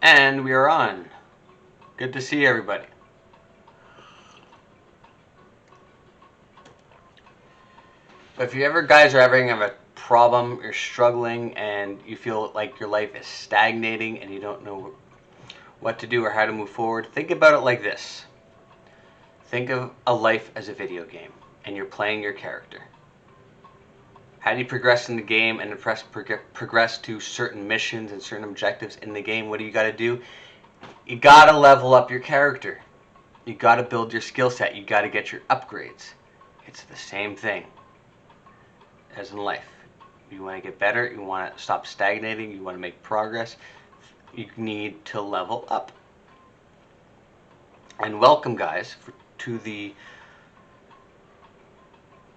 And we are on. Good to see everybody. If you ever guys are having a problem, you're struggling, and you feel like your life is stagnating and you don't know what to do or how to move forward, think about it like this. Think of a life as a video game, and you're playing your character. How do you progress in the game and progress to certain missions and certain objectives in the game? What do you got to do? You got to level up your character. You got to build your skill set. You got to get your upgrades. It's the same thing as in life. You want to get better. You want to stop stagnating. You want to make progress. You need to level up. And welcome, guys, to the,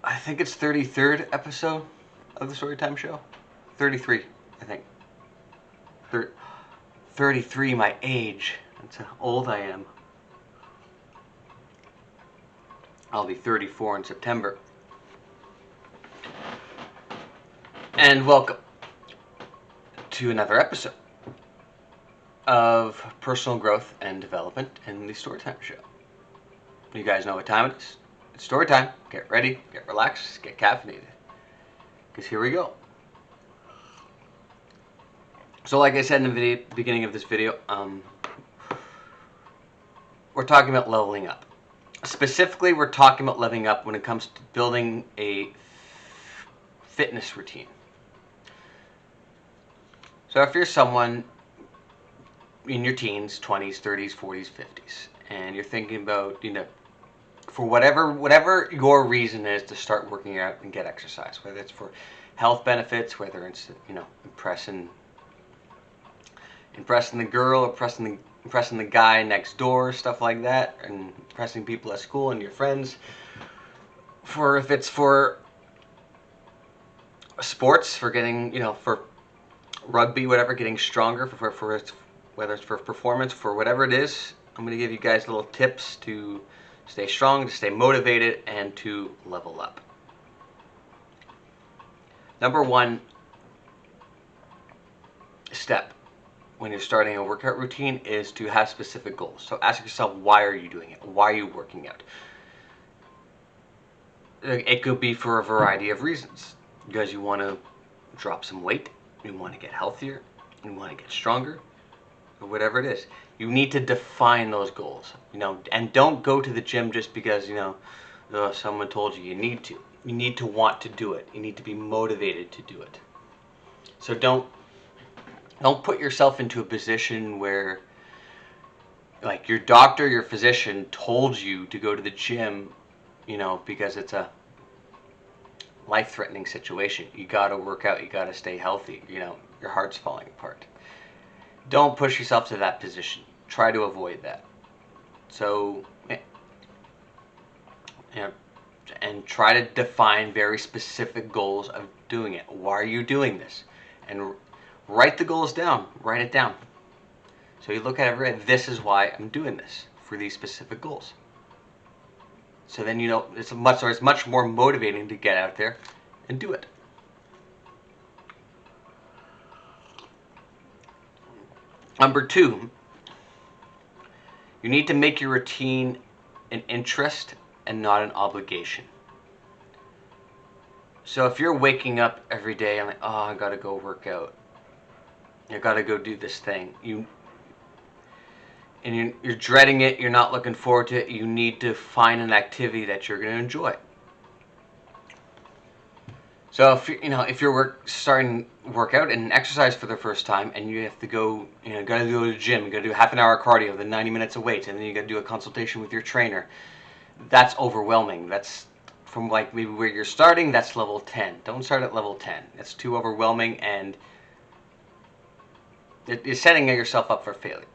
I think it's 33rd episode of the Storytime Show. 33, I think. 33, my age. That's how old I am. I'll be 34 in September. And welcome to another episode of personal growth and development in the Storytime Show. You guys know what time it is. It's story time. Get ready, get relaxed, get caffeinated. Because here we go. So like I said in the beginning of this video, we're talking about leveling up. Specifically, we're talking about leveling up when it comes to building a fitness routine. So if you're someone in your teens, 20s, 30s, 40s, 50s, and you're thinking about, for whatever your reason is to start working out and get exercise, whether it's for health benefits, whether it's, impressing the girl, impressing the guy next door, stuff like that, and impressing people at school and your friends. If it's for sports, for getting, for rugby, whatever, getting stronger, whether it's for performance, for whatever it is, I'm going to give you guys little tips to stay strong, to stay motivated, and to level up. Number one step when you're starting a workout routine is to have specific goals. So ask yourself, why are you doing it? Why are you working out? It could be for a variety of reasons. Because you want to drop some weight, you want to get healthier, you want to get stronger, or whatever it is. You need to define those goals, and don't go to the gym just because, someone told you need to. You need to want to do it. You need to be motivated to do it. So don't put yourself into a position where, like, your doctor, your physician told you to go to the gym, because it's a life-threatening situation. You got to work out. You got to stay healthy. Your heart's falling apart. Don't push yourself to that position. Try to avoid that. So, and try to define very specific goals of doing it. Why are you doing this? And write the goals down. Write it down. So you look at it, this is why I'm doing this, for these specific goals. So then it's much more motivating to get out there and do it. Number two, you need to make your routine an interest and not an obligation. So if you're waking up every day, I'm like, oh, I gotta go work out. I gotta go do this thing. You're dreading it, you're not looking forward to it, you need to find an activity that you're going to enjoy. So if you're starting to work out and exercise for the first time, and you have to go, gotta go to the gym, you gotta do half an hour cardio, then 90 minutes of weights, and then you gotta do a consultation with your trainer, that's overwhelming. That's from like maybe where you're starting, that's level 10. Don't start at level 10. It's too overwhelming, and you're setting yourself up for failure.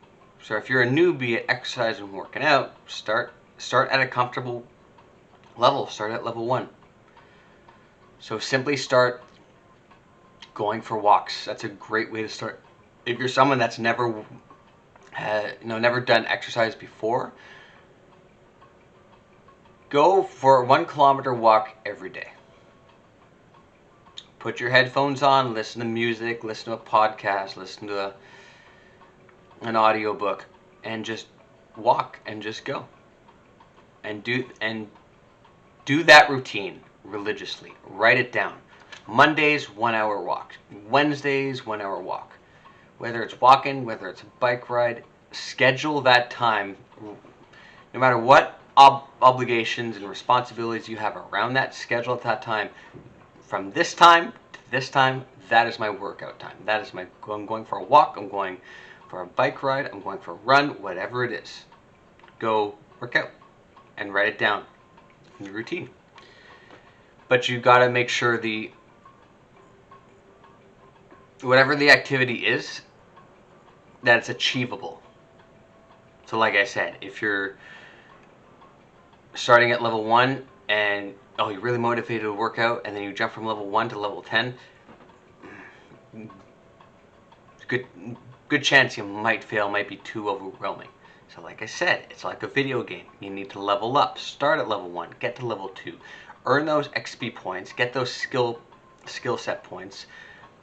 So if you're a newbie at exercise and working out, start at a comfortable level. Start at level 1. So simply start going for walks. That's a great way to start. If you're someone that's never done exercise before, go for a 1 kilometer walk every day. Put your headphones on, listen to music, listen to a podcast, listen to an audiobook, and just walk and just go and do that routine religiously. Write it down. Mondays, 1 hour walk. Wednesdays, 1 hour walk. Whether it's walking, whether it's a bike ride, schedule that time. No matter what obligations and responsibilities you have around that, schedule at that time. From this time to this time, that is my workout time. That is my, I'm going for a walk, I'm going for a bike ride, I'm going for a run, whatever it is. Go work out and write it down in your routine. But you got to make sure whatever the activity is, that it's achievable. So like I said, if you're starting at level 1 and you're really motivated to work out, and then you jump from level 1 to level 10, good chance you might fail, might be too overwhelming. So like I said, it's like a video game. You need to level up. Start at level 1, get to level 2, earn those XP points, get those skill set points,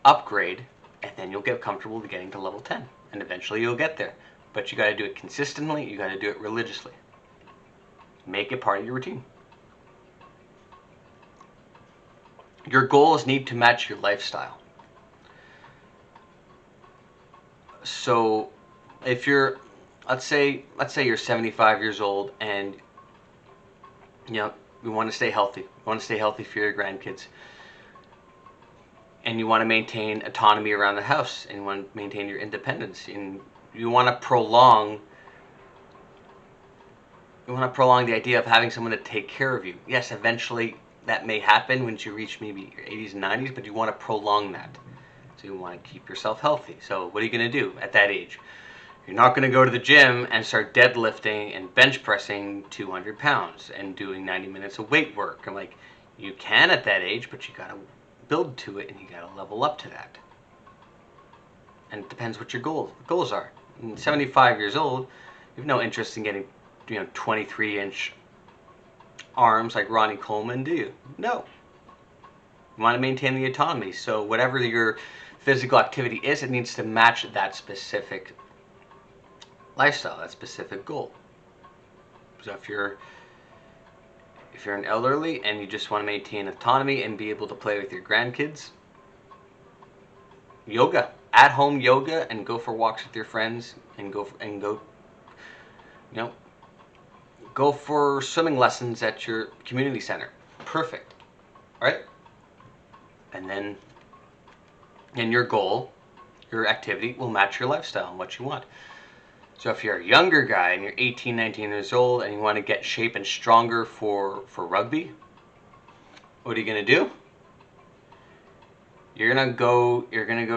upgrade, and then you'll get comfortable to getting to level 10. And eventually you'll get there. But you got to do it consistently, you got to do it religiously. Make it part of your routine. Your goals need to match your lifestyle. So if you're, let's say you're 75 years old and you want to stay healthy. You want to stay healthy for your grandkids. And you want to maintain autonomy around the house, and you want to maintain your independence, and you want to prolong the idea of having someone to take care of you. Yes, eventually that may happen once you reach maybe your 80s and 90s, but you want to prolong that. So you want to keep yourself healthy. So what are you going to do at that age? You're not going to go to the gym and start deadlifting and bench pressing 200 pounds and doing 90 minutes of weight work. I'm like, you can at that age, but you got to build to it, and you got to level up to that. And it depends what your goals are. And 75 years old, you have no interest in getting 23-inch arms like Ronnie Coleman, do you? No. You want to maintain the autonomy. So whatever your physical activity is, it needs to match that specific lifestyle, that specific goal. So if you're an elderly and you just want to maintain autonomy and be able to play with your grandkids, yoga, at home yoga, and go for walks with your friends, and go for swimming lessons at your community center. Perfect, right? And then, your goal, your activity will match your lifestyle and what you want. So if you're a younger guy and you're 18, 19 years old and you want to get shape and stronger for rugby, what are you going to do? You're going to go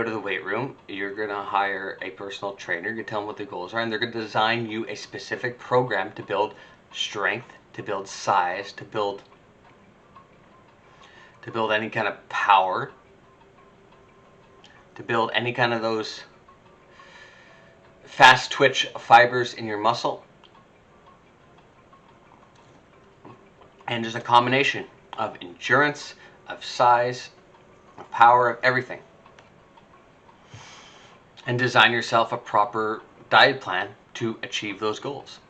to the weight room. You're going to hire a personal trainer. You tell them what the goals are, and they're going to design you a specific program to build strength, to build size, to build any kind of power, to build any kind of those fast twitch fibers in your muscle, and just a combination of endurance, of size, of power, of everything. And design yourself a proper diet plan to achieve those goals.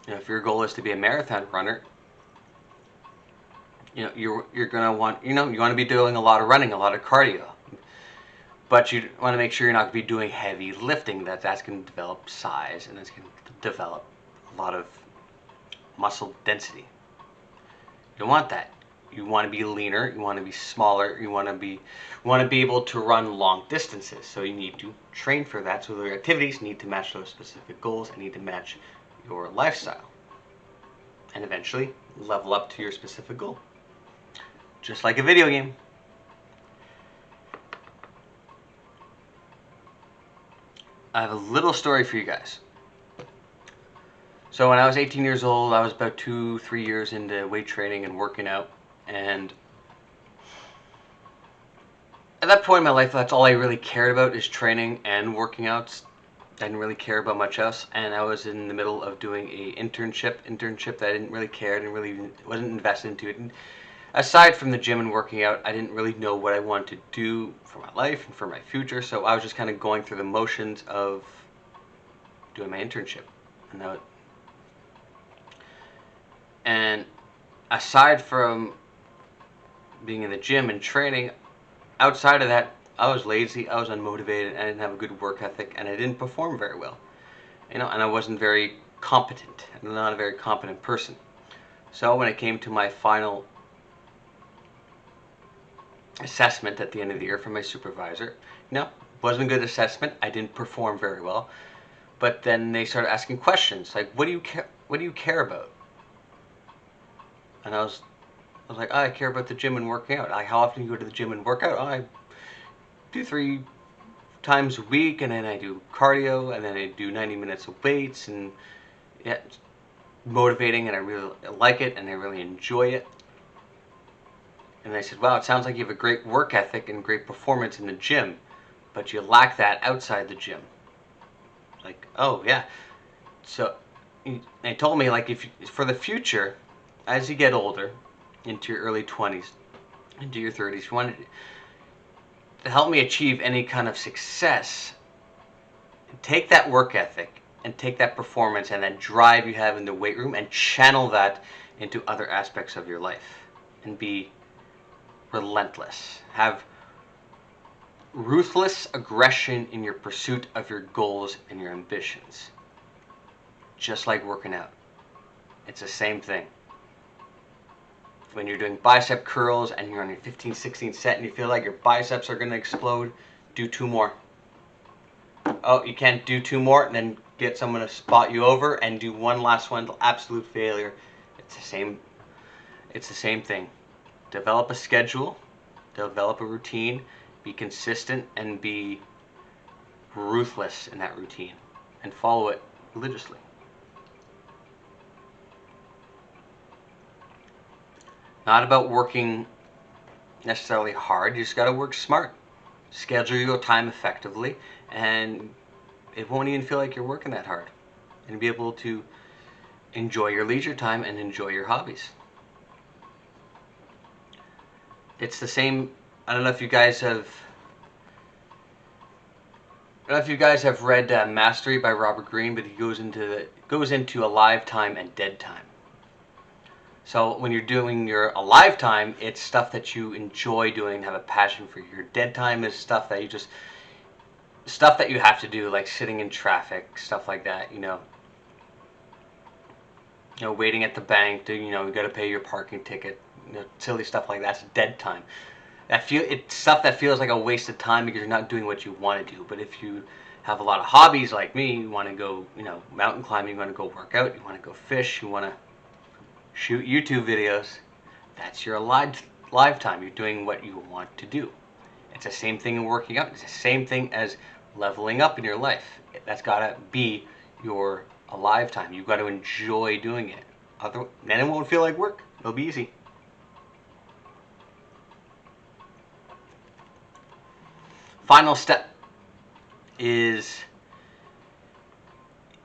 If your goal is to be a marathon runner, you're gonna want you want to be doing a lot of running, a lot of cardio. But you want to make sure you're not going to be doing heavy lifting. That's going to develop size, and it's going to develop a lot of muscle density. You don't want that. You want to be leaner. You want to be smaller. You want to be able to run long distances. So you need to train for that. So the activities need to match those specific goals and need to match your lifestyle, and eventually level up to your specific goal. Just like a video game. I have a little story for you guys. So when I was 18 years old, I was about 2-3 years into weight training and working out. And at that point in my life, that's all I really cared about is training and working out. I didn't really care about much else. And I was in the middle of doing a internship that I didn't really care, wasn't invested into it. And aside from the gym and working out, I didn't really know what I wanted to do for my life and for my future. So I was just kind of going through the motions of doing my internship. And aside from being in the gym and training, outside of that, I was lazy, I was unmotivated, I didn't have a good work ethic, and I didn't perform very well. And I wasn't very competent. I'm not a very competent person. So when it came to my final assessment at the end of the year from my supervisor, wasn't a good assessment. I didn't perform very well. But then they started asking questions like, "What do you care? What do you care about?" And I was like, "Oh, I care about the gym and working out. How often do you go to the gym and work out?" "Oh, I do 3 times a week, and then I do cardio, and then I do 90 minutes of weights, and yeah, it's motivating, and I really like it, and I really enjoy it." And they said, "Wow, it sounds like you have a great work ethic and great performance in the gym, but you lack that outside the gym." Like, oh yeah. So they told me, like, if you, for the future, as you get older, into your early 20s, into your 30s, you want to help me achieve any kind of success, take that work ethic and take that performance and that drive you have in the weight room and channel that into other aspects of your life and be relentless. Have ruthless aggression in your pursuit of your goals and your ambitions. Just like working out. It's the same thing. When you're doing bicep curls and you're on your 15, 16 set and you feel like your biceps are going to explode, do 2 more. Oh, you can't do 2 more, and then get someone to spot you over and do one last one till absolute failure. It's the same thing. Develop a schedule, develop a routine, be consistent, and be ruthless in that routine, and follow it religiously. Not about working necessarily hard, you just got to work smart. Schedule your time effectively, and it won't even feel like you're working that hard. And be able to enjoy your leisure time and enjoy your hobbies. It's the same. I don't know if you guys have read Mastery by Robert Greene, but he goes into alive time and dead time. So when you're doing your alive time, it's stuff that you enjoy doing and have a passion for. Your dead time is stuff that you have to do, like sitting in traffic, stuff like that. Waiting at the bank. You got to pay your parking ticket. Silly stuff like that's dead time. It's stuff that feels like a waste of time because you're not doing what you want to do. But if you have a lot of hobbies like me, you want to go, mountain climbing, you want to go work out, you want to go fish, you want to shoot YouTube videos, that's your live time. You're doing what you want to do. It's the same thing in working out. It's the same thing as leveling up in your life. That's got to be your alive time. You've got to enjoy doing it. Then it won't feel like work. It'll be easy. Final step is,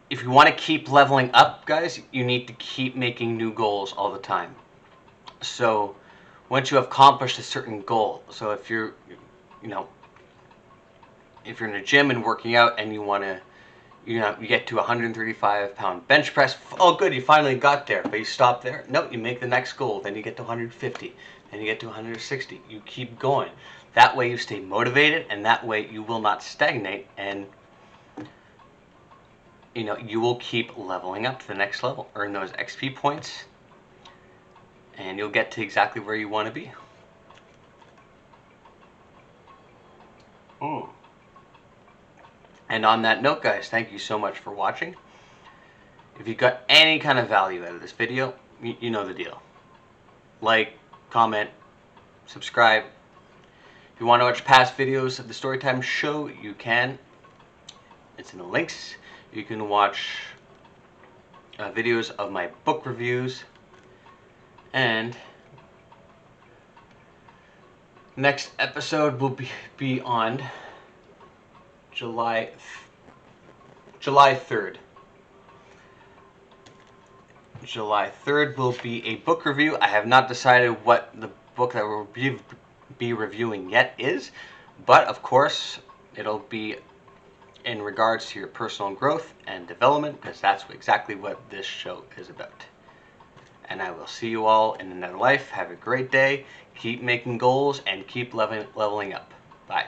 if you want to keep leveling up, guys, you need to keep making new goals all the time. So once you have accomplished a certain goal, so if you're in a gym and working out and you want to, you get to 135-pound bench press, oh good, you finally got there, but you stop there. No, you make the next goal, then you get to 150, then you get to 160. You keep going. That way you stay motivated, and that way you will not stagnate, and you will keep leveling up to the next level, earn those XP points, and you'll get to exactly where you want to be. And on that note, guys, thank you so much for watching. If you got any kind of value out of this video, you know the deal. Like, comment, subscribe. If you want to watch past videos of the Storytime Show, you can. It's in the links. You can watch videos of my book reviews. And next episode will be on July 3rd. July 3rd will be a book review. I have not decided what the book that we'll be reviewing yet is, but of course it'll be in regards to your personal growth and development, because that's exactly what this show is about. And I will see you all in another life. Have a great day. Keep making goals and keep leveling up. Bye.